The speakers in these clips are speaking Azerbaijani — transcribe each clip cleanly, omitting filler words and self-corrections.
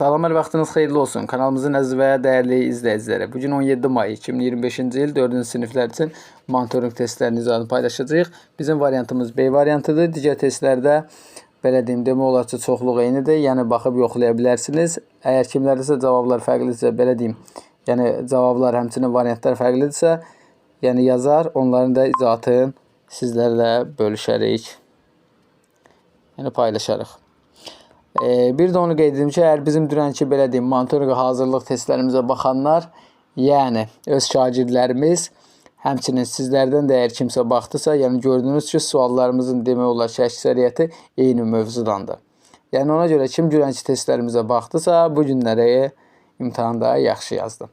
Salam, hər vaxtınız xeyirli olsun. Kanalımızın əziz və dəyərli izləyiciləri. Bugün 17 may 2025-ci il 4-cü siniflər üçün monitorinq testlərinin icraatını paylaşacağıq. Bizim variantımız B variantıdır. Digər testlərdə belə deyim, demək olar ki, çoxluq eynidir. Yəni baxıb yoxlaya bilərsiniz. Əgər kimlərdirsə cavablar fərqlidirsə, belə deyim, yəni cavablar həmçinin variantlar fərqlidirsə, yəni yazar, onların da icraatını sizlərlə bölüşərik. Yəni paylaşarıq. Bir də onu qeyd edim ki, əgər bizim dünənki belə deyim, monitorinq hazırlıq testlərimizə baxanlar, yəni öz şagirdlərimiz, həmçinin sizlərdən də əgər kimsə baxdısa, yəni gördünüz ki, suallarımızın demək olar ki, əksəriyyəti eyni mövzudandır. Yəni ona görə kim dünənki testlərimizə baxdısa, bu günləri imtahanda yaxşı yazdı.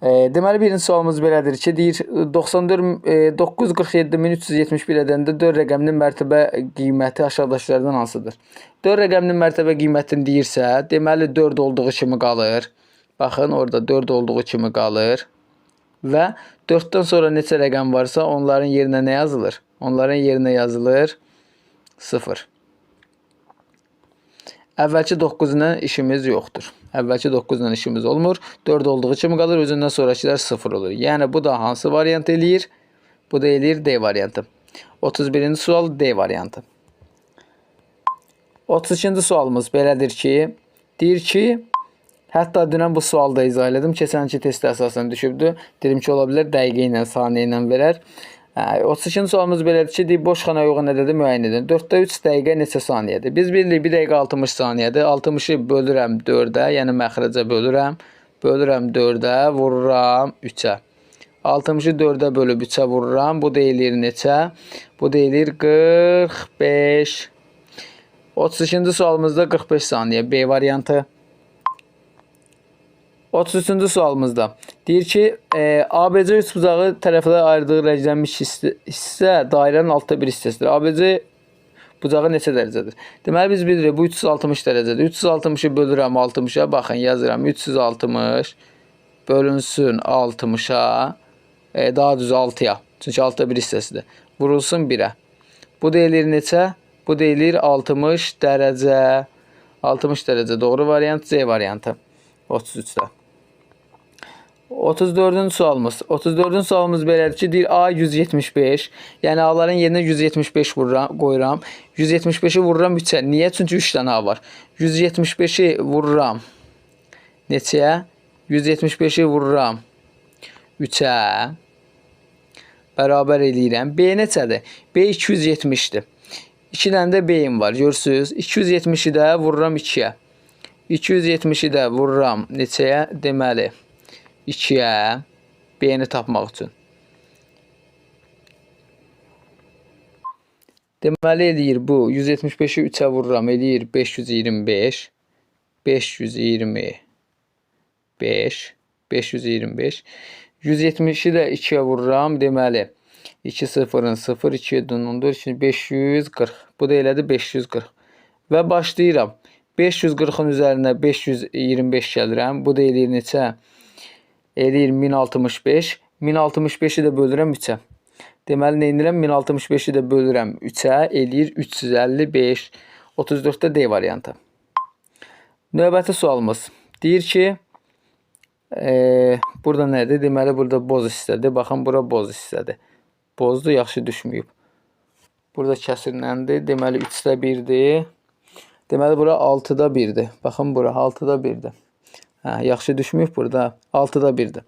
Deməli, birinci sualımız belədir ki, deyir 947.371 ədədində 4 rəqəminin mərtəbə qiyməti aşağıdakılardan hansıdır? 4 rəqəminin mərtəbə qiymətini deyirsə, deməli 4 olduğu kimi qalır. Baxın, orada 4 olduğu kimi qalır. Və 4-dən sonra neçə rəqəm varsa, onların yerinə nə yazılır? Onların yerinə yazılır 0. Əvvəlki 9 ilə işimiz yoxdur. Əvvəlki 9 ilə işimiz olmur. 4 olduğu kimi qalır, özündən sonrakilər 0 olur. Yəni bu da hansı variant eləyir? Bu da eləyir D variantı. 31-ci sual D variantı. 32-ci sualımız belədir ki, deyir ki, hətta dünən bu sualda izah elədim. Keçənki testə əsasən düşübdür. Dedim ki, ola bilər dəqiqə ilə, saniyə ilə verər. 32-ci sualımız belədir ki, deyir, boş xanaya uyğun ədədi müəyyən edin. 4-də 3 dəqiqə neçə saniyədir? Biz bilirik 1 dəqiqə 60 saniyədir. 60-ı bölürəm 4-ə, yəni məxrəcə bölürəm. Bölürəm 4-ə, vururam 3-ə. 60-ı 4-ə bölüb 3-ə vururam. Bu deyilir neçə? Bu deyilir 45. 32-ci sualımızda 45 saniyə. B variantı. 33-cü sualımızda deyir ki, ABC üçbucağı tərəflərə ayrıldığı rənglənmiş hissə dairənin altda bir hissəsidir. ABC bucağı neçə dərəcədir? Deməli, biz bilirik, bu 360 dərəcədir. 360-ı bölürəm 60-a, baxın, yazıram. 360 bölünsün 60-a, daha düz 6-ya. Çünki altda bir hissəsidir. Vurulsun 1-ə. Bu deyilir neçə? Bu deyilir 60 dərəcə. 60 dərəcə doğru variant C variantı. 33-də. 34-cü sualımız. 34-cü sualımız belədir ki, deyir A 175. Yəni A-ların yerinə 175 qoyuram. 175-i vururam 3-ə. Niyə? Çünki 3 dənə A var. 175-i vururam neçəyə? 175-i vururam 3-ə. Bərabər eləyirəm. B neçədir? B 270-dir. 2 dənə də B-im var. Görürsünüz? 270-i də vururam 2-yə. 270-i də vururam neçəyə? Deməli 2-yə, B-ni tapmaq üçün. Deməli eləyir bu 175-i 3-ə vururam, eləyir 525. 525. 525. 170-i də 2-yə vururam, deməli 2 0-ın 0, 2 14, 540. Bu da elədi 540. Və başlayıram. 540-ın üzərinə 525 gəlirəm. Bu da eləyir neçə? Eləyir 1065. 1065-i də bölürəm 3-ə. Deməli, nə edirəm? 1065-i də bölürəm 3-ə. Eləyir 355. 34-də D variantı. Növbəti sualımız. Deyir ki, burada nədir? Deməli, burada boz hissədir. Baxın, bura boz hissədir. Bozdur, yaxşı düşməyib. Burada kəsirləndir. Deməli, 3-də 1-dir. Deməli, bura 6-da 1-dir. Baxın, bura 6-da 1-dir. Yaxşı düşməyib burada. 6-da 1-dir.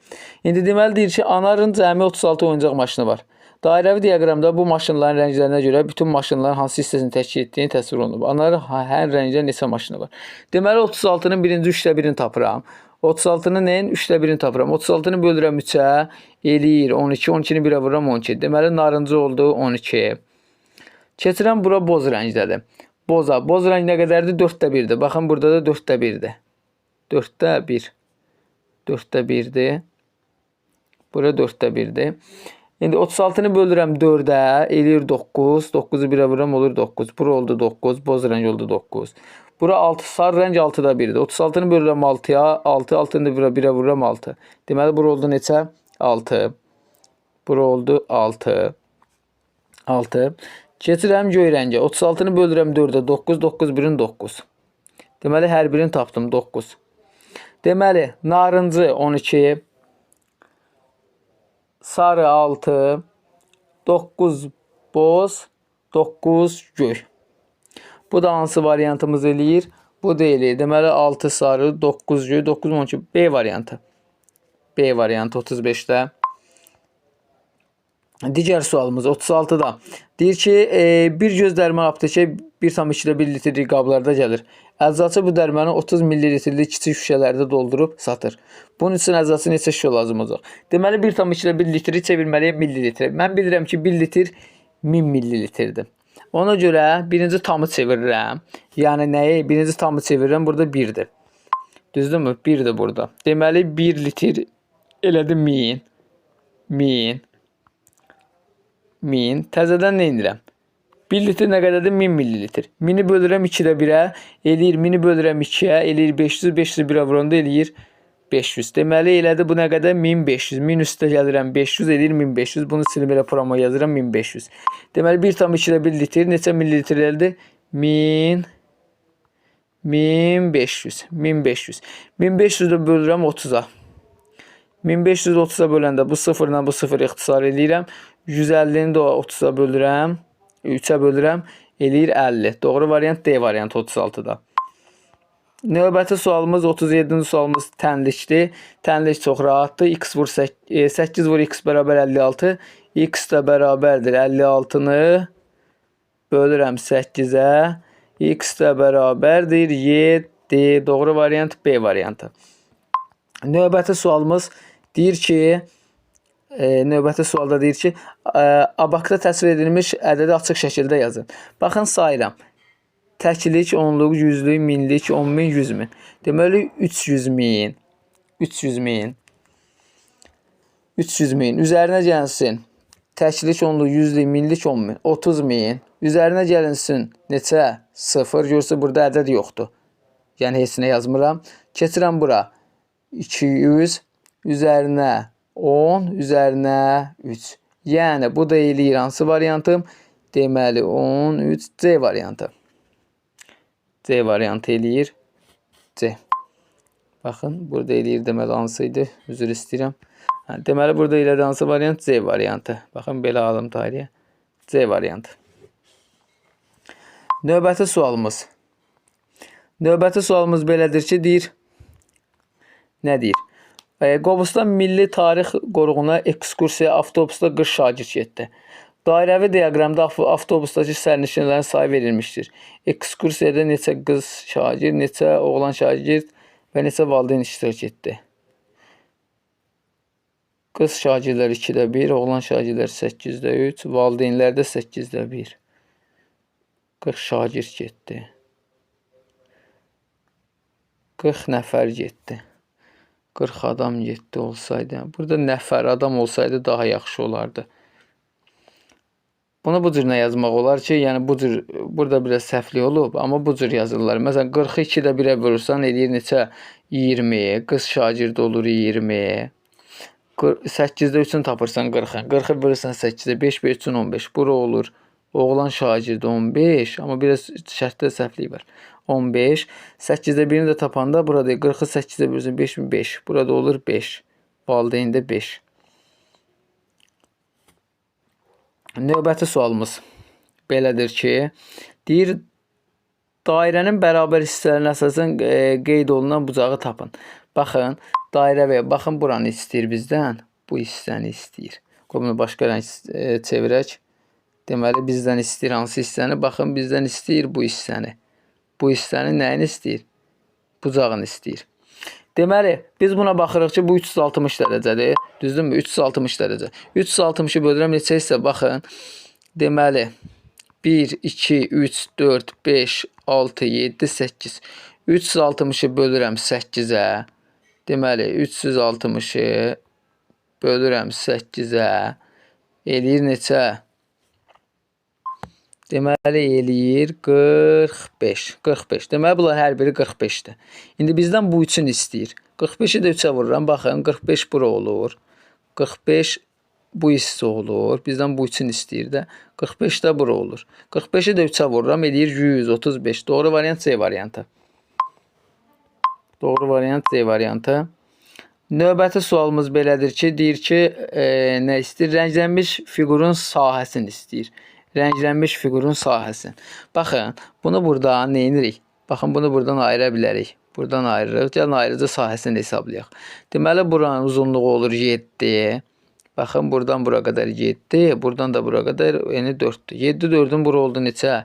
İndi deməli deyir ki, ANAR-ın cəmi 36 oyuncaq maşını var. Dairəvi diaqramda bu maşınların rənglərinə görə bütün maşınların hansı hissəsini təşkil etdiyini təsvir olunub. ANAR hər rəngdə neçə maşını var? Deməli 36-nın birinci 3-də 1-ini tapıram. 36-nın nəyin 3-də 1-ini tapıram. 36-nı bölürəm 3-ə, eləyir 12. 12-ni 1-ə vururam 12. Deməli narıncı oldu 12. Keçirəm bura boz rəngdədir. Boza. Boz rəng nə qədərdir? 4-də 1-dir. Baxın burada da 4-də 1-dir. 4-də 1. 4-də 1-dir. Bura 4-də 1-dir. İndi 36-nı bölürəm 4-ə, eləyir 9. 9-u 1-ə vururam, olur 9. Bura oldu 9. Boz rəng oldu 9. Bura 6. Sarı rəng 6-da 1-dir. 36-nı bölürəm 6-ya. 6. 6-nı da 1-ə vururam 6. Deməli, bura oldu neçə? 6. Bura oldu 6. 6. Keçirəm göy rəngə. 36-nı bölürəm 4-ə. 9. 9 1-in 9. Deməli, hər birini tapdım, 9. Deməli, narıncı 12, sarı 6, 9 boz, 9 göy. Bu da hansı variantımız eləyir? Bu da eləyir. Deməli, 6 sarı, 9 göy, 9 12. B variantı. B variantı 35-də. Digər sualımız 36-da. Deyir ki, bir göz dərman aptekə 1,2 litrlik qablarda gəlir. Əczaçı bu dərmanı 30 ml-lik kiçik şüşələrdə doldurub satır. Bunun üçün əczaçı neçə şüşə lazım olacaq? Deməli, 1,2 litri çevirməliyəm millilitrə. Mən bilirəm ki, 1 litr 1000 millilitrdir. Ona görə birinci tamı çevirirəm. Yəni nəyi? Birinci tamı çevirirəm. Burada 1-dir. Düzdürmü? 1-dir burada. Deməli, 1 litr elədi 1000. 1000. 1000. Təzədən nə edirəm? 1 litr nə qədərdir? 1000 millilitr. 1000-i bölürəm 2-də 1-ə, eləyir 1000-i bölürəm 2-yə, eləyir 500, 500-ü 1-ə vuranda eləyir 500. Deməli, elədi bu nə qədər? 1500. 1000 üstə gəlirəm 500, eləyir 1500. Bunu silib elə promo yazıram 1500. Deməli, 1,2 litr neçə millilitr eldir? 1000, 1500, 1500. 1500-də bölürəm 30-a. 1530-a böləndə bu 0-la bu 0 ixtisar eləyirəm. 150-ni də 30-a bölürəm. 3-ə bölürəm. Eləyir 50. Doğru variant D variantı 36-da. Növbəti sualımız 37-ci sualımız tənlikdir. Tənlik çox rahatdır. X vur 8 vur x bərabər 56. X də bərabərdir 56-nı bölürəm 8-ə. X də bərabərdir 7. Doğru variant B variantı. Növbəti sualımız deyir ki, növbəti sualda deyir ki, abakda təsvir edilmiş ədədi açıq şəkildə yazın. Baxın, sayıram. Təklik, onluq, yüzlük, minlik, 10.000, 100.000. Deməli, 300.000. 300.000. 300.000. Üzərinə gəlsin. Təklik, onluq, yüzlük, minlik, 10.000. 30.000. Üzərinə gəlinsin. Neçə? 0. Görsə, burada ədəd yoxdur. Yəni, heç nə yazmıram. Keçirəm bura. 200. Üzərinə 10. Üzərinə 3. Yəni, bu da eləyir hansı variantım? Deməli, 13. C variantı. C variantı eləyir. C. Baxın, burada eləyir deməli hansıydı? Üzr istəyirəm. Deməli, burada elədi hansı variant? C variantı. Baxın, belə alım tariyə. C variantı. Növbəti sualımız. Növbəti sualımız belədir ki, deyir. Nə deyir? Qobustan Milli Tarix Qoruğuna ekskursiya avtobusda 40 şagird getdi. Dairəvi diaqramda avtobusdakı sərnişinlərin sayı verilmişdir. Ekskursiyada neçə qız şagird, neçə oğlan şagird və neçə valideyn iştirak etdi. Qız şagirdlər 2-də 1, oğlan şagirdlər 8-də 3, valideynlər də 8-də 1. 40 şagird getdi. 40 nəfər getdi. 40 adam getdi olsaydı. Burada nəfər adam olsaydı daha yaxşı olardı. Bunu bu cür nə yazmaq olar ki, yəni bu cür, burada biraz səhvlik olub, amma bu cür yazırlar. Məsələn, 42-də 1-ə vurursan, eləyir neçə? 20. Qız şagird olur 20. 8-də 3-ünü tapırsan 40-ı. 40-ı vurursan 8-də 5 və 3-ün 15. Bura olur. Oğlan şagird 15, amma biraz şərtdə səhvlik var. 15. 8-də 1-ni də tapanda burada 40-ı 8-də vurursan 5 mi? 5. Burada olur 5. Valideyndə 5. Növbəti sualımız belədir ki, deyir, dairənin bərabər hissələrinə əsasən qeyd olunan bucağı tapın. Baxın, dairə və baxın, buranı istəyir bizdən, bu hissəni istəyir. Bunu başqa rəng çevirək. Deməli, bizdən istəyir hansı hissəni? Baxın, bizdən istəyir bu hissəni. Bu hissənin nəyini istəyir? Bucağını istəyir. Deməli, biz buna baxırıq ki, bu 360 dərəcədir. Düzdürmü? 360 dərəcə. 360-ı bölürəm neçə hissə? Baxın. Deməli, 1, 2, 3, 4, 5, 6, 7, 8. 360-ı bölürəm 8-ə. Deməli, 360-ı bölürəm 8-ə. Eləyir neçə? Deməli, eləyir 45. 45. Deməli, bunlar hər biri 45-dir. İndi bizdən bu üçün istəyir. 45-i də 3-ə vururam. Baxın, 45 bura olur. 45 bu hissə olur. Bizdən bu üçün istəyir də. 45 də bura olur. 45-i də 3-ə vururam. Eləyir 135. Doğru variant C variantı. Doğru variant C variantı. Növbəti sualımız belədir ki, deyir ki, nə istəyir? Rənglənmiş fiqurun sahəsini istəyir. Rənglənmiş fiqurun sahəsini. Baxın, bunu burada nə edirik? Baxın, bunu buradan ayıra bilərik. Buradan ayırırıq. Gəlin ayrıca sahəsini hesablayaq. Deməli, buranın uzunluğu olur 7. Baxın, buradan bura qədər 7. Buradan da bura qədər yəni 4-dür. 7 4-ün bura oldu neçə?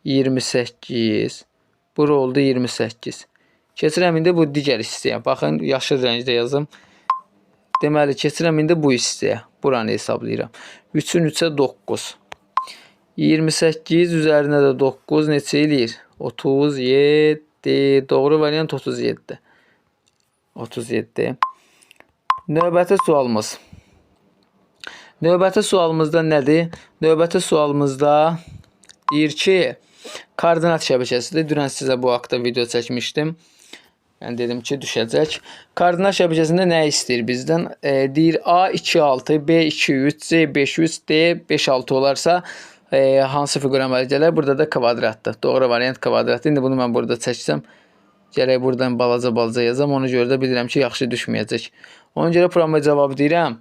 28. Bura oldu 28. Keçirəm indi bu digər hissəyə. Baxın, yaşıl rəngdə yazım. Deməli, keçirəm indi bu hissəyə. Buranı hesablayıram. 3-ün 3-ə 9. 28 üzərinə də 9 neçə eləyir? 37. Doğru variant 37. 37. Növbəti sualımız. Növbəti sualımızda nədir? Növbəti sualımızda deyir ki, koordinat şəbəkəsidir. Dünən sizə bu haqda video çəkmişdim. Yəni dedim ki, düşəcək. Koordinat şəbəkəsində nə istəyir bizdən? Deyir A 2 6, B 2 3, C 5 3, D 5 6 olarsa hansı fiqur əmələ gələr? Burada da kvadratdır. Doğru variant kvadratdır. İndi bunu mən burada çəksəm, gərək buradan balaca yazam. Ona görə də bilirəm ki, yaxşı düşməyəcək. Ona görə proqrama cavabı deyirəm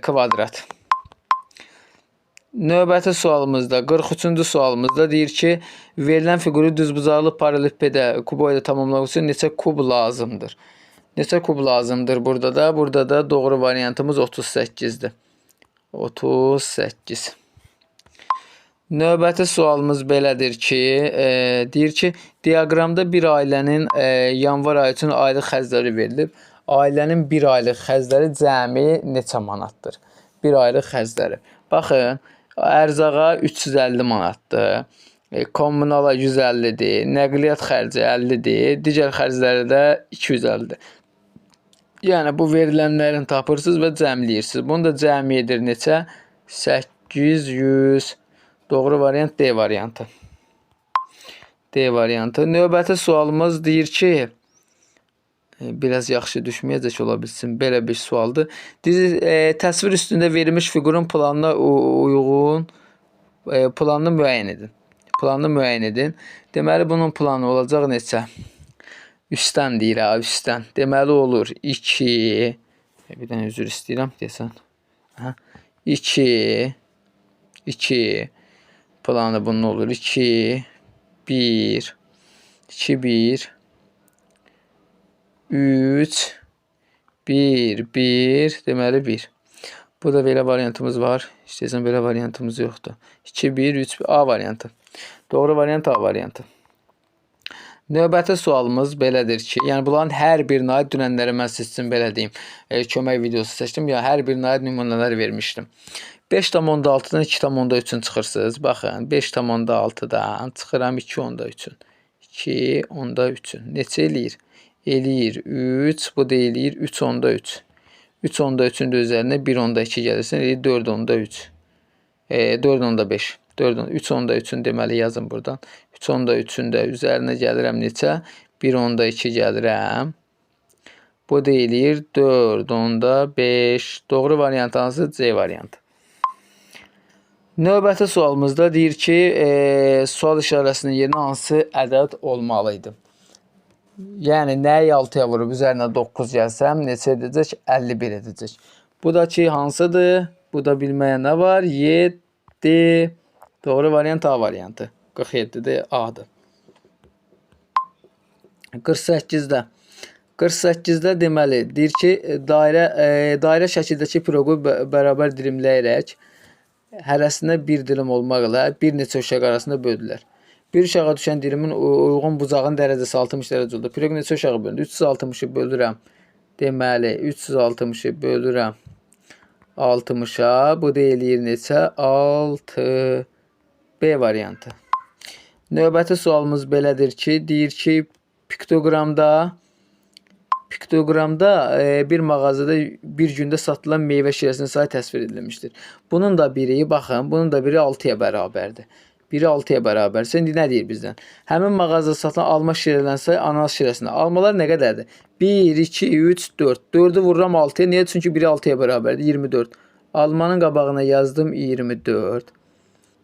kvadrat. Növbəti sualımızda, 43-cü sualımızda deyir ki, verilən fiquru düzbucaqlı paralelpedə kuboida tamamlamaq üçün neçə kub lazımdır? Neçə kub lazımdır burada da? Burada da doğru variantımız 38-dir. 38. Növbəti sualımız belədir ki, deyir ki, diaqramda bir ailənin yanvar ayı üçün aylıq xərcləri verilib. Ailənin bir aylıq xərcləri cəmi neçə manatdır? Bir aylıq xərcləri. Baxın, ərzağa 350 manatdır, kommunala 150-dir, nəqliyyat xərci 50-dir, digər xərcləri də 250-dir. Yəni, bu verilənlərin tapırsınız və cəmləyirsiniz. Bunu da cəmi edir neçə? 800. Doğru variant D variantı. D variantı. Növbəti sualımız deyir ki, biraz yaxşı düşməyəcək ola bilsin. Belə bir sualdır. Təsvir üstündə verilmiş fiqurun planına uyğun planını müəyyən edin. Planını müəyyən edin. Deməli, bunun planı olacaq neçə? Üstdən deyir, üstdən. Deməli, olur 2. Bir dənə üzr istəyirəm, desən. 2. 2. Planı bunun olur 2. 1. 2, 1. 3, 1, 1, deməli 1. Burada belə variantımız var. İstəyirsən belə variantımız yoxdur. 2, 1, 3, A variantı. Doğru variant A variantı. Növbəti sualımız belədir ki, yəni bunların hər birinə aid dünənləri mən siz üçün belə deyim, kömək videosu seçdim. Yəni hər birinə aid nümunələr vermişdim. 5,6-dan 2,3-ün çıxırsınız. Baxın, 5,6-dan çıxıram 2,3-ün. 2,3-ün. Neçə eləyir? Eləyir 3, bu da eləyir 3,3. 3,3-ün də üzərinə 1,2 gəlirsən, eləyir 4,3. 4,5. 3,3-ün deməli yazın buradan. 3,3-ün də üzərinə gəlirəm neçə? 1,2 gəlirəm. Bu da eləyir 4,5. Doğru variant hansı? C variantı. Növbəti sualımızda deyir ki, sual işarəsinin yerinə hansı ədəd olmalıydı? Yəni, nəyi 6-ya vurub üzərinə 9 gəlsəm, neçə edəcək? 51 edəcək. Bu da ki, hansıdır? Bu da bilməyə nə var? 7. Doğru variant A variantı. 47-dir, A-dır. 48-də. 48-də deməli, deyir ki, dairə şəkildəki piroqu bərabər dilimləyərək, hərəsinə bir dilim olmaqla bir neçə uşaq arasında böldülər. Bir uşağa düşən dilimin uyğun bucağın dərəcəsi 60 dərəcə oldu. Piroq neçə uşağı bölündü? 360-ı bölürəm. Deməli, 360-ı bölürəm 60-a. Bu da eləyir neçə? 6. B variantı. Növbəti sualımız belədir ki, deyir ki, piktogramda bir mağazada bir gündə satılan meyvə şirəsinin sayı təsvir edilmişdir. Bunun da biri, baxın, bunun da biri 6-ya bərabərdir. Biri 6-ya bərabərsə, indi nə deyir bizdən? Həmin mağazada satılan alma şirələrin sayı ananas şirəsində. Almalar nə qədərdir? 1, 2, 3, 4. 4-ü vururam 6-ya. Niyə? Çünki biri 6-ya bərabərdir. 24. Almanın qabağına yazdım 24.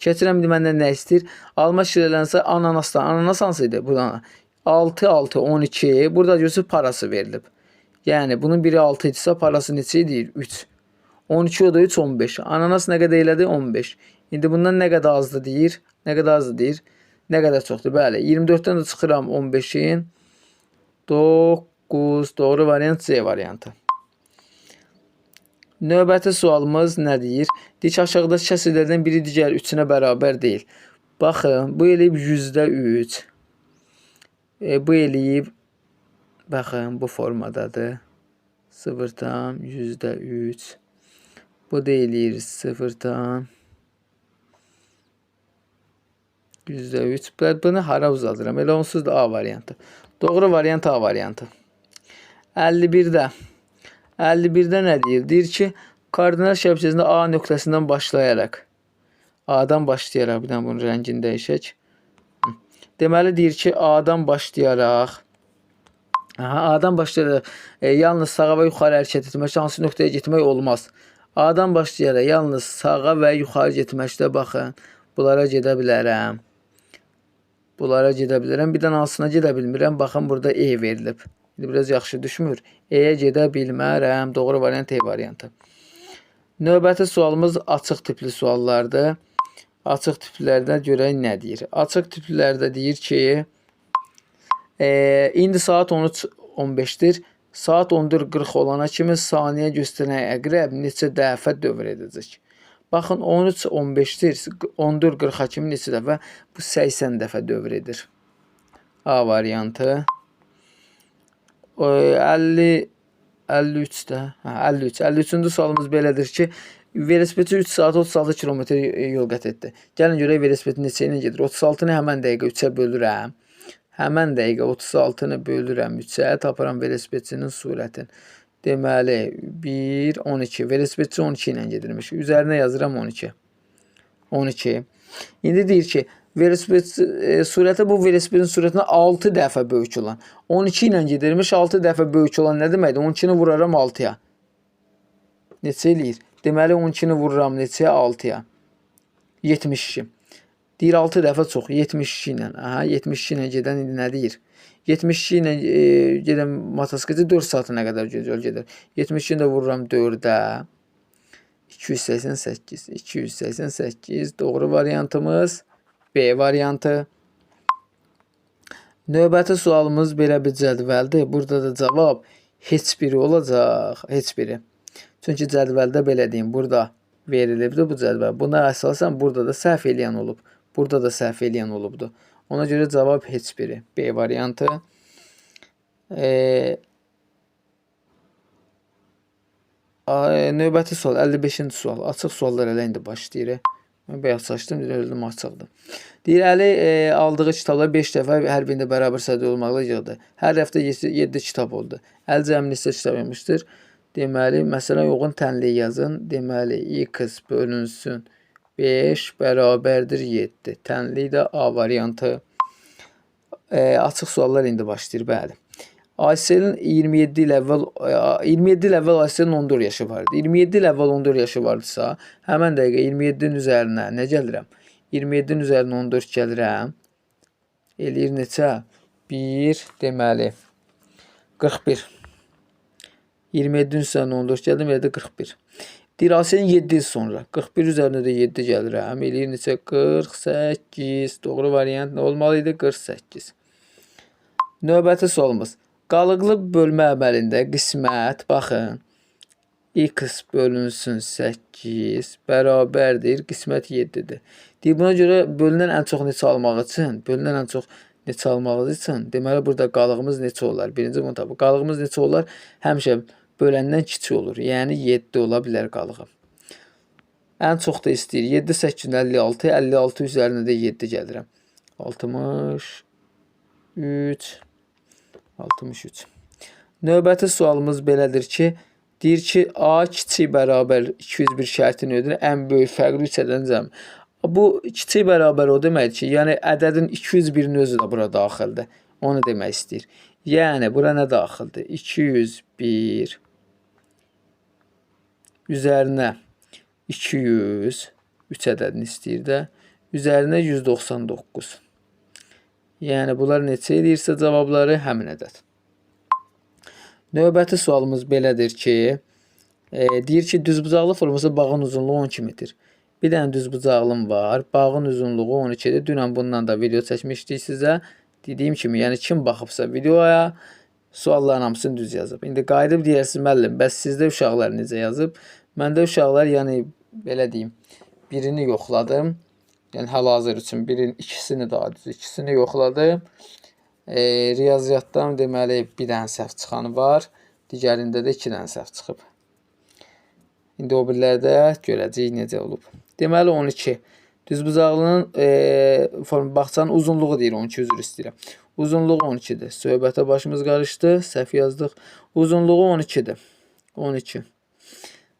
Keçirəm, məndən nə istəyir? Alma şirələrin sayı ananasdan. Ananas hansıydı? Buradan. 6, 6, 12. Burada görürsünüz parası verilib. Yəni bunun biri 6 idisə parası neçə idi? 3. 12 o da 3, 15. Ananas nə qədər elədi? 15. İndi bundan nə qədər azdır deyir? Nə qədər azdır deyir? Nə qədər çoxdur? Bəli. 24-dən də çıxıram 15-in. 9. Doğru variant C variantı. Növbəti sualımız nə deyir? Deyir ki, aşağıdakı kəsrlərdən biri digər 3-ünə bərabər deyil. Baxın, bu eləyib %3. Bu eləyib, baxın, bu formadadır. 0,3. Bu da eləyir 0,3. Bunu hara uzadıram? Elə onsuz da A variantı. Doğru variant A variantı. 51-də. 51-də nə deyir? Deyir ki, koordinat şəbəkəsində A nöqtəsindən başlayaraq. A-dan başlayaraq, bir dənə bunun rəngini dəyişək. Deməli deyir ki, A-dan başlayaraq. A-dan başlayaraq yalnız sağa və yuxarı hərəkət etmək, hansı nöqtəyə getmək olmaz. A-dan başlayaraq yalnız sağa və yuxarı getməkdə baxın. Bunlara gedə bilərəm. Bunlara gedə bilərəm. Bir dənə hansına gedə bilmirəm. Baxın, burada E verilib. Biraz yaxşı düşmür. E-yə gedə bilmərəm. Doğru variant E variantı. Növbəti sualımız açıq tipli suallardır. Açıq tiplərdə görək nə deyir. Açıq tiplərdə deyir ki, indi saat 13:15-dir. Saat 14:40 olana kimi saniyə göstərən əqrəb neçə dəfə dövr edəcək? Baxın, 13:15-dir. 14:40-a kimi neçə dəfə? Bu 80 dəfə dövr edir. A variantı. 53-də. 53. 53-cü sualımız belədir ki, velosipedçi 3 saat 36 kilometr yol qət etdi. Gəlin görək velosiped neçə ilə gedir. 36-nı həmən dəqiqə 3-ə bölürəm. Həmən dəqiqə 36-nı bölürəm 3-ə, tapıram velosipedçinin sürətini. Deməli, 1, 12. Velosipedçi 12 ilə gedirmiş. Üzərinə yazıram 12. 12. İndi deyir ki, sürəti bu velosipedin sürətinə 6 dəfə böyük olan. 12 ilə gedirmiş, 6 dəfə böyük olan nə deməkdir? 12-ni vuraram 6-ya. Neçə eləyir? Deməli, 12-ni vururam neçəyə? 6-ya. 72. Deyir 6 dəfə çox. 72 ilə. 72 ilə gedən indi nə deyir? 72 ilə gedən motosikletçi 4 saatına qədər yol gedir. 72-ni də vururam 4-ə. 288. 288. Doğru variantımız B variantı. Növbəti sualımız belə bir cədvəldir. Burada da cavab heç biri olacaq. Heç biri. Çünki cədvəldə belə deyim, burada verilibdir bu cədvəl. Buna əsasən burada da səhv eləyən olub. Burada da səhv eləyən olubdur. Ona görə cavab heç biri. B variantı. Növbəti sual, 55-ci sual. Açıq suallar elə indi başlayır. Mən bəyaz saçdım, özüm açıqdır. Deyir, Əli aldığı kitablar 5 dəfə hər birində bərabər sayda olmaqla yığdı. Hər həftə 7 kitab oldu. Əli cəmi neçə kitab yapmışdır? Deməli, məsələn, yoğun tənliyi yazın. Deməli, x bölünsün 5 bərabərdir 7. Tənliyi də A variantı. Açıq suallar indi başlayır, bəli. Ayselin 27 il əvvəl Ayselin 14 yaşı vardı. 27 il əvvəl 14 yaşı vardısa, həmən dəqiqə 27-nin üzərinə nə gəlirəm? 27-nin üzərinə 14 gəlirəm. Eləyir neçə? 1, deməli, 41. 27-nin üzərinə 14 gəldim, elədi 41. Deyir, Ayselin 7 il sonra. 41 üzərinə də 7 gəlirəm. Eləyir neçə? 48. Doğru variant nə olmalıydı? 48. Növbəti sualımız. Qalıqlı bölmə əməlində qismət, baxın, x bölünsün 8 bərabərdir, qismət 7-dir. Deyir, buna görə bölünən ən çox neçə almaq üçün, deməli, burada qalığımız neçə olar? Birinci bunu tapı. Qalığımız neçə olar? Həmişə böləndən kiçik olur. Yəni, 7 ola bilər qalığı. Ən çox da istəyir. 7, 8, 56, 56 üzərinə də 7 gəlirəm. 63. Növbəti sualımız belədir ki, deyir ki, A kiçik bərabər 201 şərtini ödür, ən böyük fərqli 3 ədədin cəmi. Bu kiçik bərabər o deməkdir ki, yəni ədədin 201-in özü də bura daxildir. Onu demək istəyir. Yəni, bura nə daxildir? 201 üzərinə 200, 3 ədədini istəyir də, üzərinə 199. Yəni bunlar neçə edirsə cavabları həmin ədəd. Növbəti sualımız belədir ki, deyir ki, düzbucaqlı forması bağın uzunluğu 12 metr. Bir dənə düzbucaqlım var. Bağın uzunluğu 12-dir. Dünən bundan da video çəkmişdik sizə. Dediyim kimi, yəni kim baxıbsa videoya, sualların hamısını düz yazıb. İndi qayıdıb deyirsiniz, müəllim, bəs sizdə uşaqlar necə yazıb? Məndə uşaqlar, yəni belə deyim, birini yoxladım. Yəni hal-hazır üçün ikisini daha düz, ikisini yoxladım. Riyaziyyatdan deməli bir dənə səhv çıxanı var. Digərində də 2 dənə səhv çıxıb. İndi o birlərdə görəcəyik necə olub. Deməli 12. Düzbucaqlının bağçanın uzunluğu deyir 12, üzr istəyirəm. Uzunluğu 12-dir. Söhbətə başımız qarışdı, səhv yazdıq. Uzunluğu 12-dir. 12.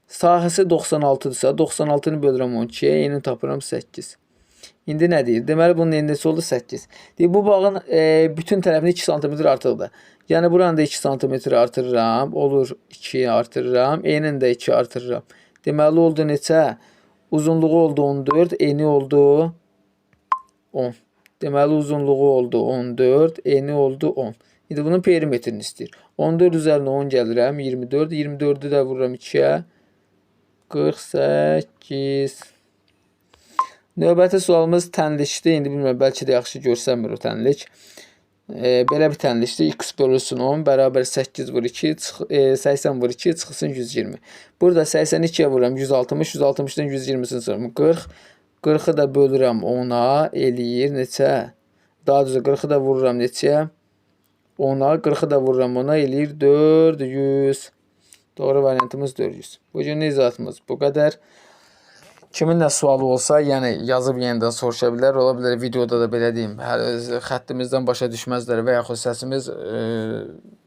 Sahəsi 96-dırsa, 96-nı bölürəm 12-yə, eni tapıram 8. İndi nə deyir? Deməli bunun eni neçə oldu? 8. Deyir, bu bağın bütün tərəfini 2 sm artıqdır. Yəni buranı da 2 sm artırıram, olur 2 artırıram, enini də 2 artırıram. Deməli oldu neçə? Uzunluğu oldu 14, eni oldu 10. Deməli uzunluğu oldu 14, eni oldu 10. İndi bunun perimetrini istəyir. 14 üzərinə 10 gəlirəm, 24. 24-ü də vururam 2-yə. 48. Növbəti sualımız tənlikdir. İndi bilmirəm, bəlkə də yaxşı görsənmir o tənlik. Belə bir tənlikdir. X bölünsün 10 bərabər 8 vur 2, 80 vur 2, çıxsın 120. Burada 82-yə vururam 160, 160-dan 120-sini soruram 40. 40-ı da bölürəm 10-a, eləyir neçə? Daha düzə 40-ı da vururam neçəyə? 10-a, 40-ı da vururam 10-a, eləyir 400. Doğru variantımız 400. Bugünlük izahatımız bu qədər. Kimin də sualı olsa, yəni yazıb yenidən soruşa bilər. Ola bilər videoda da belə deyim, xəttimizdən başa düşməzlər və yaxud səsimiz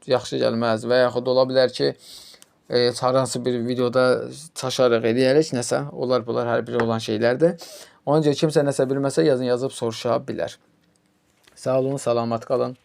yaxşı gəlməz və yaxud ola bilər ki, hər hansı bir videoda çaşarıq edəyərək nəsə, bunlar hər biri olan şeylərdir. Ona görə kimsə nəsə bilməsə yazıb soruşa bilər. Sağ olun, salamat qalın.